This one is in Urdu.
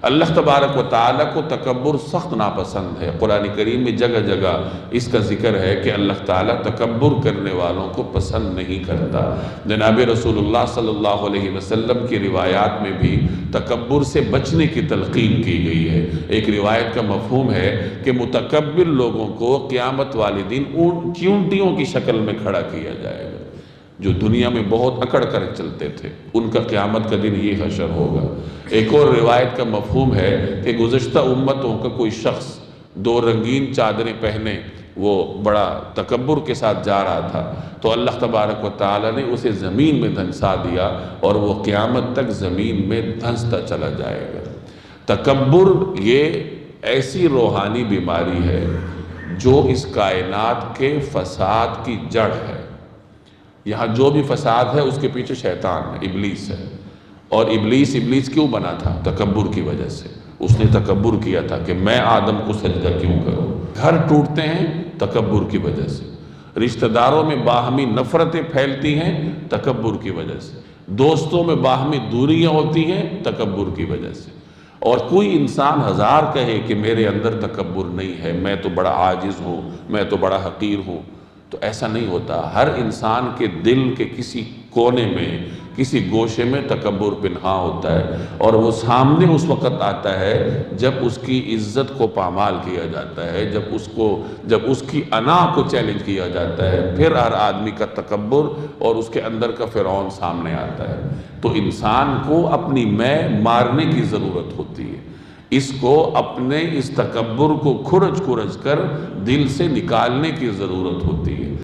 اللہ تبارک و تعالیٰ کو تکبر سخت ناپسند ہے۔ قرآن کریم میں جگہ جگہ اس کا ذکر ہے کہ اللہ تعالیٰ تکبر کرنے والوں کو پسند نہیں کرتا۔ جناب رسول اللہ صلی اللہ علیہ وسلم کی روایات میں بھی تکبر سے بچنے کی تلقین کی گئی ہے۔ ایک روایت کا مفہوم ہے کہ متکبر لوگوں کو قیامت والے دن چیونٹیوں کی شکل میں کھڑا کیا جائے گا، جو دنیا میں بہت اکڑ کر چلتے تھے، ان کا قیامت کا دن یہ حشر ہوگا۔ ایک اور روایت کا مفہوم ہے کہ گزشتہ امتوں کا کوئی شخص 2 رنگین چادریں پہنے وہ بڑا تکبر کے ساتھ جا رہا تھا، تو اللہ تبارک و تعالیٰ نے اسے زمین میں دھنسا دیا اور وہ قیامت تک زمین میں دھنستا چلا جائے گا۔ تکبر یہ ایسی روحانی بیماری ہے جو اس کائنات کے فساد کی جڑ ہے۔ یہاں جو بھی فساد ہے اس کے پیچھے شیطان ہے، ابلیس ہے۔ اور ابلیس کیوں بنا تھا؟ تکبر کی وجہ سے۔ اس نے تکبر کیا تھا کہ میں آدم کو سجدہ کیوں کروں۔ گھر ٹوٹتے ہیں تکبر کی وجہ سے، رشتہ داروں میں باہمی نفرتیں پھیلتی ہیں تکبر کی وجہ سے، دوستوں میں باہمی دوریاں ہوتی ہیں تکبر کی وجہ سے۔ اور کوئی انسان 1000 کہے کہ میرے اندر تکبر نہیں ہے، میں تو بڑا عاجز ہوں، میں تو بڑا حقیر ہوں، تو ایسا نہیں ہوتا۔ ہر انسان کے دل کے کسی کونے میں، کسی گوشے میں تکبر پنہاں ہوتا ہے، اور وہ سامنے اس وقت آتا ہے جب اس کی عزت کو پامال کیا جاتا ہے، جب اس کی انا کو چیلنج کیا جاتا ہے، پھر ہر آدمی کا تکبر اور اس کے اندر کا فرعون سامنے آتا ہے۔ تو انسان کو اپنی میں مارنے کی ضرورت ہوتی ہے، اس کو اپنے اس تکبر کو کھرچ کر دل سے نکالنے کی ضرورت ہوتی ہے۔